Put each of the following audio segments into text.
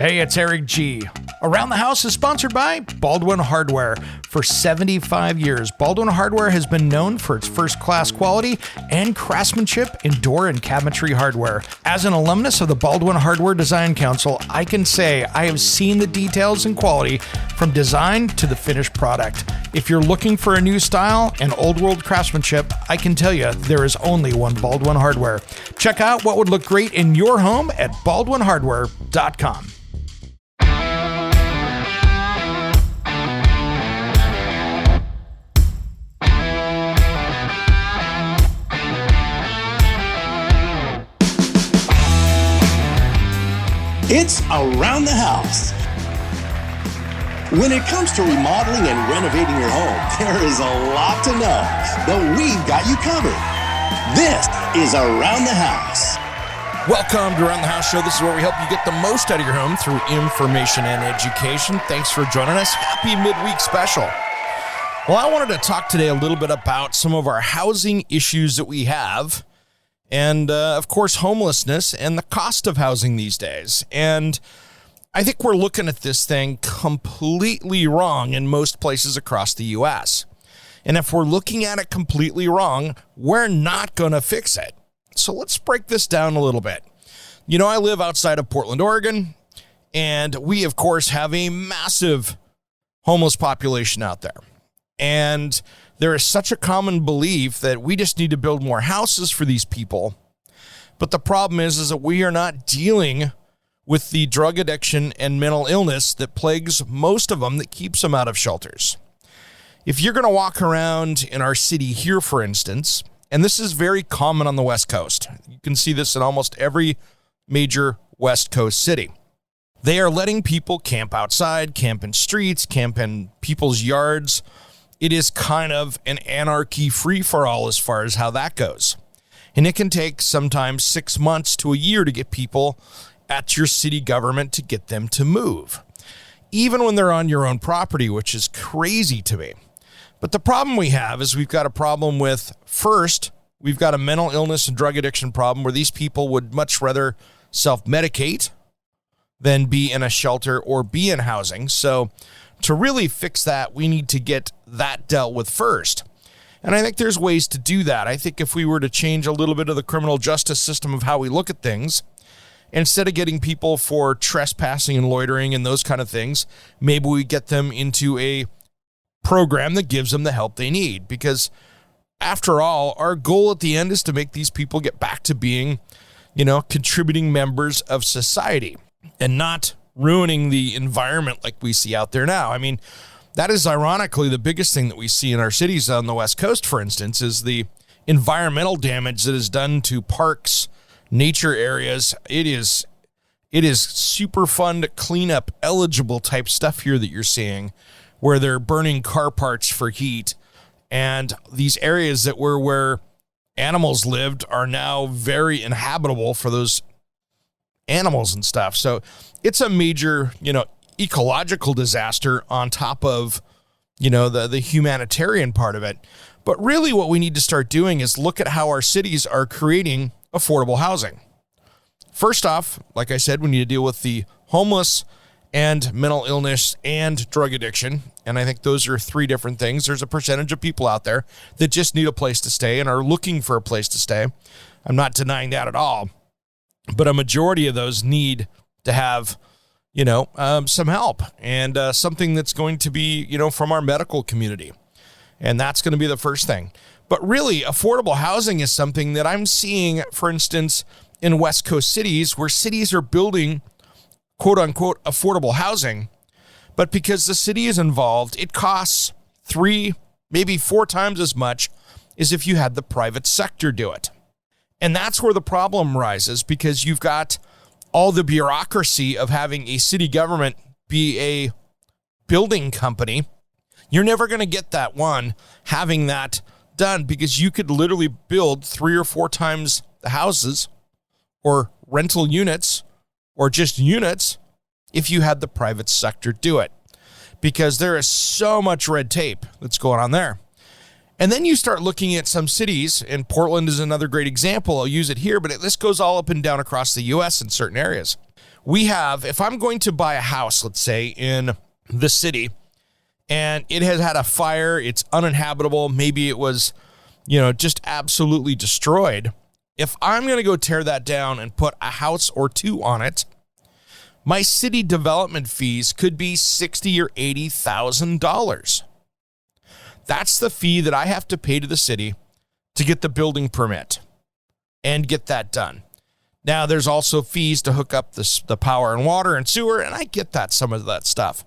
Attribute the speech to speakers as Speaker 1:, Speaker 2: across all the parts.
Speaker 1: Hey, it's Eric G. Around the House is sponsored by Baldwin Hardware. For 75 years, Baldwin Hardware has been known for its first-class quality and craftsmanship in door and cabinetry hardware. As an alumnus of the Baldwin Hardware Design Council, I can say I have seen the details and quality from design to the finished product. If you're looking for a new style and old-world craftsmanship, I can tell you there is only one Baldwin Hardware. Check out what would look great in your home at baldwinhardware.com.
Speaker 2: It's Around the House. When it comes to remodeling and renovating your home, there is a lot to know, but we've got you covered. This is Around the House.
Speaker 1: Welcome to Around the House Show. This is where we help you get the most out of your home through information and education. Thanks for joining us. Happy midweek special. Well, I wanted to talk today a little bit about some of our housing issues that we have. And, of course, homelessness and the cost of housing these days. And I think we're looking at this thing completely wrong in most places across the U.S. And if we're looking at it completely wrong, we're not going to fix it. So let's break this down a little bit. You know, I live outside of Portland, Oregon, and we, of course, have a massive homeless population out there. And there is such a common belief that we just need to build more houses for these people. But the problem is that we are not dealing with the drug addiction and mental illness that plagues most of them, that keeps them out of shelters. If you're going to walk around in our city here, for instance, and this is very common on the West Coast. You can see this in almost every major West Coast city. They are letting people camp outside, camp in streets, camp in people's yards. It is kind of an anarchy free-for-all as far as how that goes. And it can take sometimes 6 months to a year to get people at your city government to get them to move, even when they're on your own property, which is crazy to me. But the problem we have is we've got a problem with, first, we've got a mental illness and drug addiction problem where these people would much rather self-medicate than be in a shelter or be in housing. So to really fix that, we need to get that dealt with first. And I think there's ways to do that. I think if we were to change a little bit of the criminal justice system of how we look at things, instead of getting people for trespassing and loitering and those kind of things, maybe we get them into a program that gives them the help they need. Because after all, our goal at the end is to make these people get back to being, contributing members of society and not ruining the environment like we see out there now. I mean, that is ironically the biggest thing that we see in our cities on the West Coast, for instance, is the environmental damage that is done to parks, nature areas. It is super fun to clean up eligible type stuff here that you're seeing, where they're burning car parts for heat. And these areas that were where animals lived are now very inhabitable for those animals and stuff. So it's a major, ecological disaster on top of, the humanitarian part of it. But really what we need to start doing is look at how our cities are creating affordable housing. First off, like I said, we need to deal with the homeless and mental illness and drug addiction. And I think those are three different things. There's a percentage of people out there that just need a place to stay and are looking for a place to stay. I'm not denying that at all. But a majority of those need to have, some help and something that's going to be, from our medical community. And that's going to be the first thing. But really, affordable housing is something that I'm seeing, for instance, in West Coast cities, where cities are building, quote unquote, affordable housing. But because the city is involved, it costs 3, maybe 4 times as much as if you had the private sector do it. And that's where the problem rises, because you've got all the bureaucracy of having a city government be a building company. You're never going to get that one having that done, because you could literally build 3 or 4 times the houses or rental units or just units if you had the private sector do it, because there is so much red tape that's going on there. And then you start looking at some cities, and Portland is another great example. I'll use it here, but this goes all up and down across the U.S. in certain areas, if I'm going to buy a house, let's say in the city, and it has had a fire, it's uninhabitable, maybe it was, just absolutely destroyed. If I'm going to go tear that down and put a house or two on it, my city development fees could be $60,000 or $80,000. That's the fee that I have to pay to the city to get the building permit and get that done. Now, there's also fees to hook up the power and water and sewer, and I get that, some of that stuff.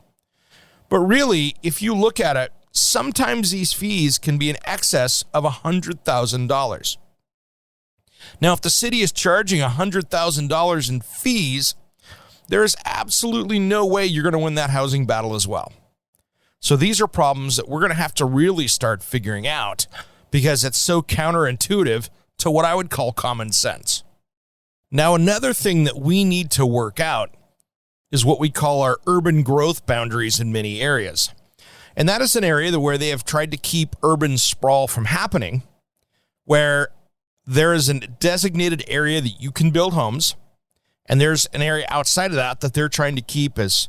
Speaker 1: But really, if you look at it, sometimes these fees can be in excess of $100,000. Now, if the city is charging $100,000 in fees, there is absolutely no way you're going to win that housing battle as well. So these are problems that we're going to have to really start figuring out because it's so counterintuitive to what I would call common sense. Now, another thing that we need to work out is what we call our urban growth boundaries in many areas. And that is an area where they have tried to keep urban sprawl from happening, where there is a designated area that you can build homes, and there's an area outside of that they're trying to keep as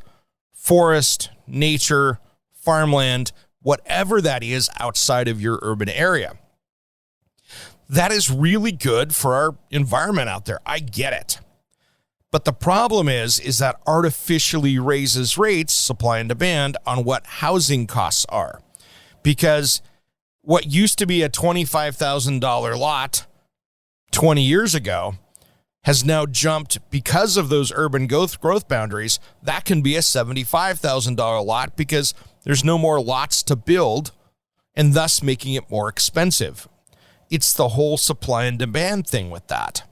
Speaker 1: forest, nature, farmland, whatever that is outside of your urban area. That is really good for our environment out there. I get it. But the problem is that artificially raises rates, supply and demand, on what housing costs are. Because what used to be a $25,000 lot 20 years ago has now jumped because of those urban growth boundaries. That can be a $75,000 lot because there's no more lots to build, and thus making it more expensive. It's the whole supply and demand thing with that.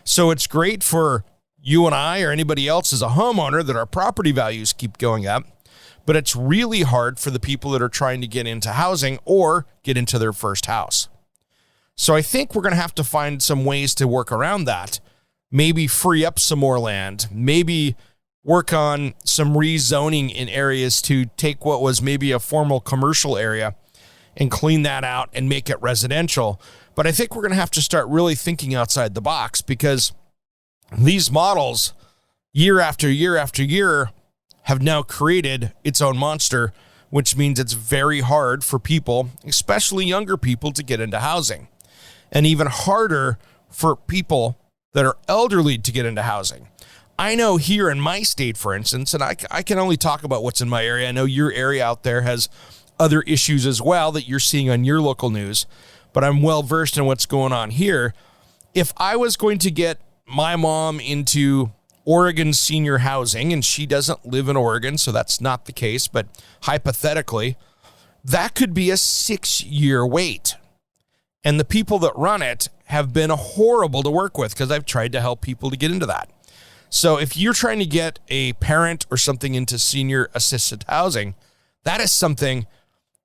Speaker 1: So it's great for you and I or anybody else as a homeowner that our property values keep going up, but it's really hard for the people that are trying to get into housing or get into their first house. So I think we're going to have to find some ways to work around that. Maybe free up some more land, maybe work on some rezoning in areas to take what was maybe a formal commercial area and clean that out and make it residential. But I think we're going to have to start really thinking outside the box because these models, year after year after year, have now created its own monster, which means it's very hard for people, especially younger people, to get into housing. And even harder for people that are elderly to get into housing. I know here in my state, for instance, and I can only talk about what's in my area. I know your area out there has other issues as well that you're seeing on your local news, but I'm well versed in what's going on here. If I was going to get my mom into Oregon senior housing, and she doesn't live in Oregon, so that's not the case, but hypothetically, that could be a 6-year wait. And the people that run it have been horrible to work with because I've tried to help people to get into that. So if you're trying to get a parent or something into senior assisted housing, that is something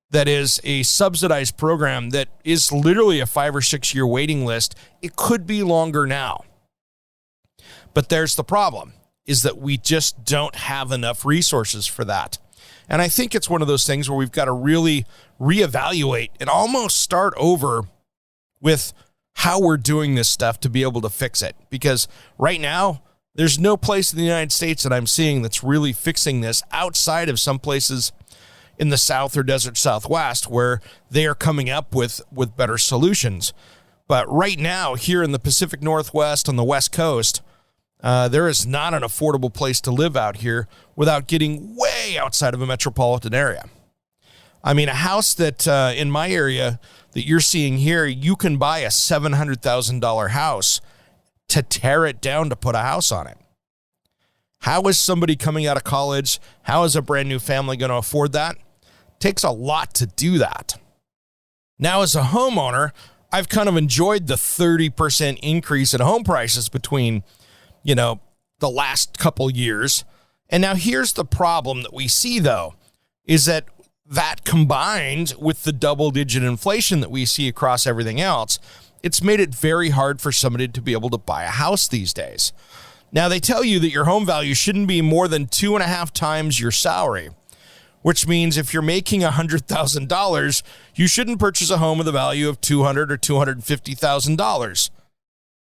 Speaker 1: that is a subsidized program that is literally a 5 or 6 year waiting list. It could be longer now. But there's the problem, is that we just don't have enough resources for that. And I think it's one of those things where we've got to really reevaluate and almost start over with how we're doing this stuff to be able to fix it. Because right now, there's no place in the United States that I'm seeing that's really fixing this outside of some places in the South or Desert Southwest where they are coming up with better solutions. But right now, here in the Pacific Northwest on the West Coast, there is not an affordable place to live out here without getting way outside of a metropolitan area. I mean, a house that in my area that you're seeing here, you can buy a $700,000 house to tear it down to put a house on it. How is somebody coming out of college? How is a brand new family going to afford that? It takes a lot to do that. Now, as a homeowner, I've kind of enjoyed the 30% increase in home prices between, the last couple years. And now here's the problem that we see, though, is that combined with the double-digit inflation that we see across everything else, it's made it very hard for somebody to be able to buy a house these days. Now, they tell you that your home value shouldn't be more than 2.5 times your salary, which means if you're making $100,000, you shouldn't purchase a home with a value of $200,000 or $250,000.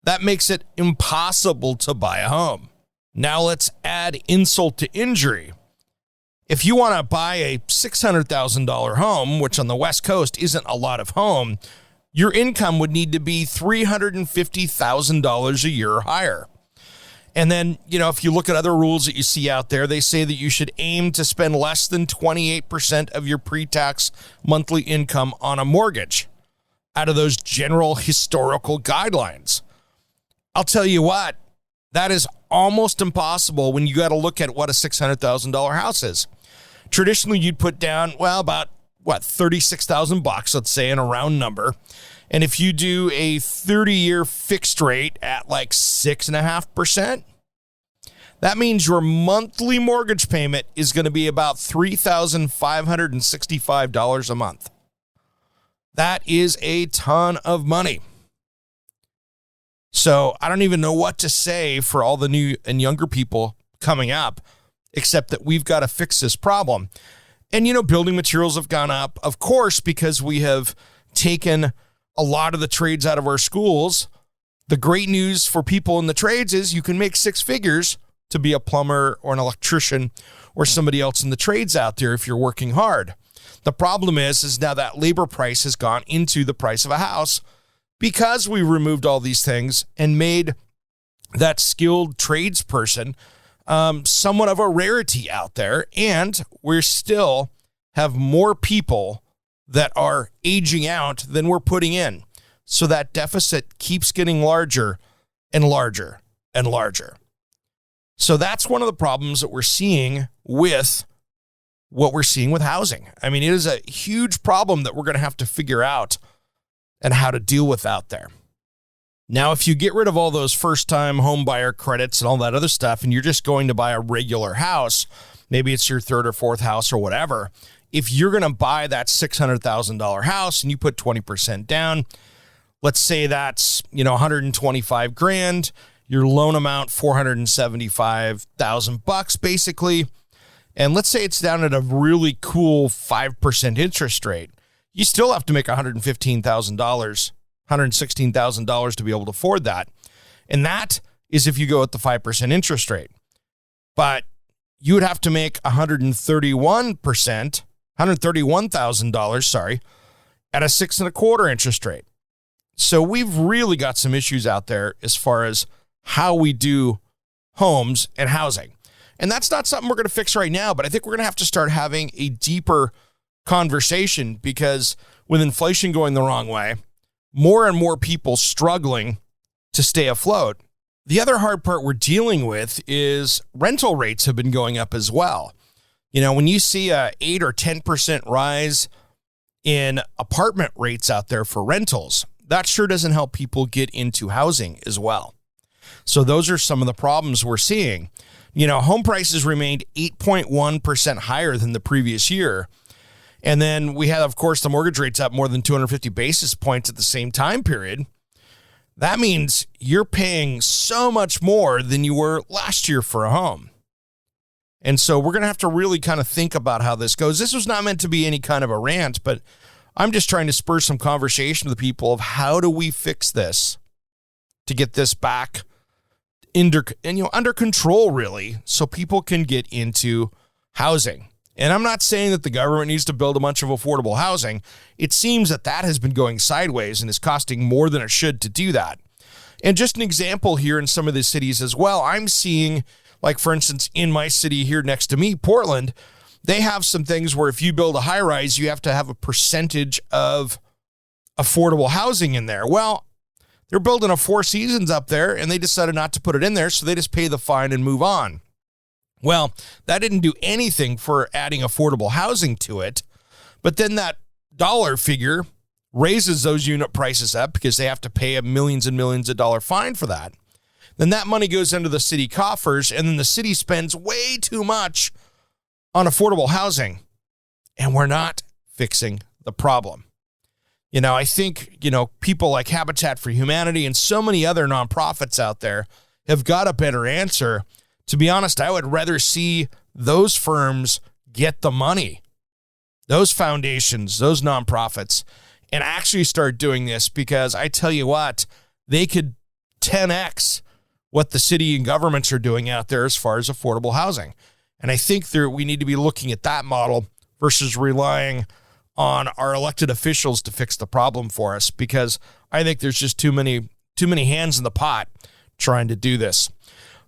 Speaker 1: That makes it impossible to buy a home. Now let's add insult to injury. If you want to buy a $600,000 home, which on the West Coast isn't a lot of home, your income would need to be $350,000 a year or higher. And then, if you look at other rules that you see out there, they say that you should aim to spend less than 28% of your pre-tax monthly income on a mortgage out of those general historical guidelines. I'll tell you what, that is almost impossible when you got to look at what a $600,000 house is. Traditionally, you'd put down, about $36,000, let's say, in a round number. And if you do a 30-year fixed rate at 6.5%, that means your monthly mortgage payment is going to be about $3,565 a month. That is a ton of money. So I don't even know what to say for all the new and younger people coming up, except that we've got to fix this problem. And, building materials have gone up, of course, because we have taken a lot of the trades out of our schools. The great news for people in the trades is you can make six figures to be a plumber or an electrician or somebody else in the trades out there if you're working hard. The problem is now that labor price has gone into the price of a house because we removed all these things and made that skilled tradesperson somewhat of a rarity out there. And we still have more people that are aging out than we're putting in. So that deficit keeps getting larger and larger and larger. So that's one of the problems that we're seeing with what we're seeing with housing. I mean, it is a huge problem that we're going to have to figure out and how to deal with out there. Now, if you get rid of all those first-time home buyer credits and all that other stuff, and you're just going to buy a regular house, maybe it's your third or fourth house or whatever, if you're going to buy that $600,000 house and you put 20% down, let's say that's, $125,000, your loan amount, $475,000 basically. And let's say it's down at a really cool 5% interest rate. You still have to make $115,000, $116,000 to be able to afford that. And that is if you go at the 5% interest rate. But you would have to make $131,000, at a 6.25% interest rate. So we've really got some issues out there as far as how we do homes and housing. And that's not something we're going to fix right now, but I think we're going to have to start having a deeper conversation because with inflation going the wrong way, more and more people struggling to stay afloat. The other hard part we're dealing with is rental rates have been going up as well. When you see a 8 or 10% rise in apartment rates out there for rentals, that sure doesn't help people get into housing as well. So those are some of the problems we're seeing. Home prices remained 8.1% higher than the previous year. And then we had, of course, the mortgage rates up more than 250 basis points at the same time period. That means you're paying so much more than you were last year for a home. And so we're going to have to really kind of think about how this goes. This was not meant to be any kind of a rant, but I'm just trying to spur some conversation with people of how do we fix this to get this back under control, really, so people can get into housing. And I'm not saying that the government needs to build a bunch of affordable housing. It seems that has been going sideways and is costing more than it should to do that. And just an example here in some of the cities as well, I'm seeing, like, for instance, in my city here next to me, Portland, they have some things where if you build a high rise, you have to have a percentage of affordable housing in there. Well, they're building a Four Seasons up there and they decided not to put it in there. So they just pay the fine and move on. Well, that didn't do anything for adding affordable housing to it. But then that dollar figure raises those unit prices up because they have to pay a millions and millions of dollar fine for that. Then that money goes into the city coffers and then the city spends way too much on affordable housing. And we're not fixing the problem. I think, people like Habitat for Humanity and so many other nonprofits out there have got a better answer. To be honest, I would rather see those firms get the money, those foundations, those nonprofits, and actually start doing this because I tell you what, they could 10x what the city and governments are doing out there as far as affordable housing. And I think we need to be looking at that model versus relying on our elected officials to fix the problem for us, because I think there's just too many hands in the pot trying to do this.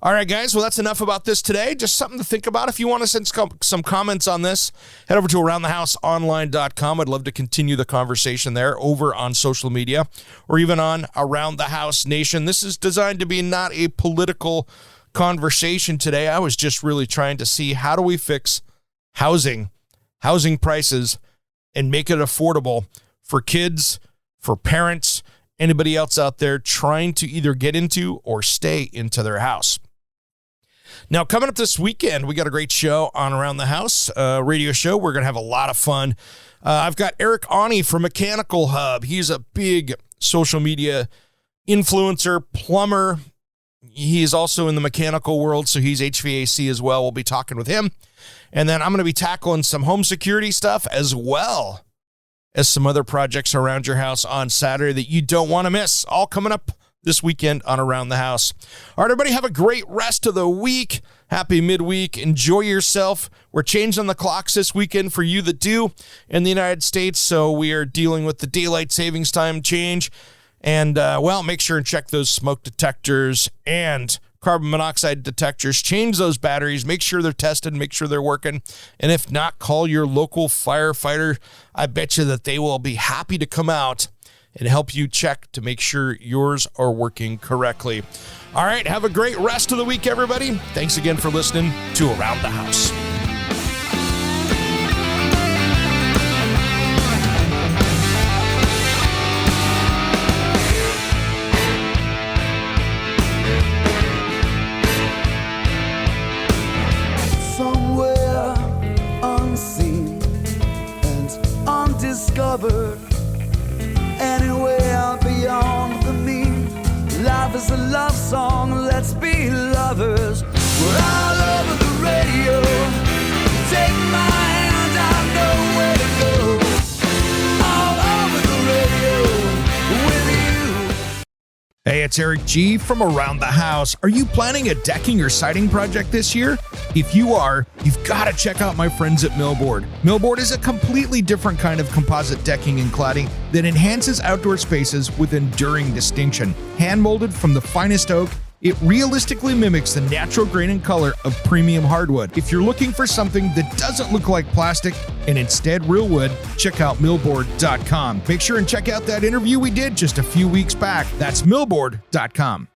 Speaker 1: All right, guys. Well, that's enough about this today. Just something to think about. If you want to send some comments on this, head over to aroundthehouseonline.com. I'd love to continue the conversation there over on social media or even on Around the House Nation. This is designed to be not a political conversation today. I was just really trying to see, how do we fix housing prices and make it affordable for kids, for parents, anybody else out there trying to either get into or stay into their house. Now, coming up this weekend, we got a great show on Around the House, radio show. We're going to have a lot of fun. I've got Eric Ani from Mechanical Hub. He's a big social media influencer, plumber. He's also in the mechanical world, so he's HVAC as well. We'll be talking with him. And then I'm going to be tackling some home security stuff as well as some other projects around your house on Saturday that you don't want to miss. All coming up this weekend on Around the House. All right, everybody, have a great rest of the week. Happy midweek. Enjoy yourself. We're changing the clocks this weekend for you that do in the United States, so we are dealing with the daylight savings time change. And, make sure and check those smoke detectors and carbon monoxide detectors. Change those batteries. Make sure they're tested. Make sure they're working. And if not, call your local firefighter. I bet you that they will be happy to come out and help you check to make sure yours are working correctly. All right, have a great rest of the week, everybody. Thanks again for listening to Around the House.
Speaker 3: Somewhere unseen and undiscovered, anywhere beyond the mean. Life is a love song, let's be lovers. We're all over the radio. Take my hand, I know where to go. All over the radio with you.
Speaker 1: Hey, it's Eric G. from Around the House. Are you planning a decking or siding project this year? If you are, you've got to check out my friends at Millboard. Millboard is a completely different kind of composite decking and cladding that enhances outdoor spaces with enduring distinction. Hand-molded from the finest oak, it realistically mimics the natural grain and color of premium hardwood. If you're looking for something that doesn't look like plastic and instead real wood, check out millboard.com. Make sure and check out that interview we did just a few weeks back. That's millboard.com.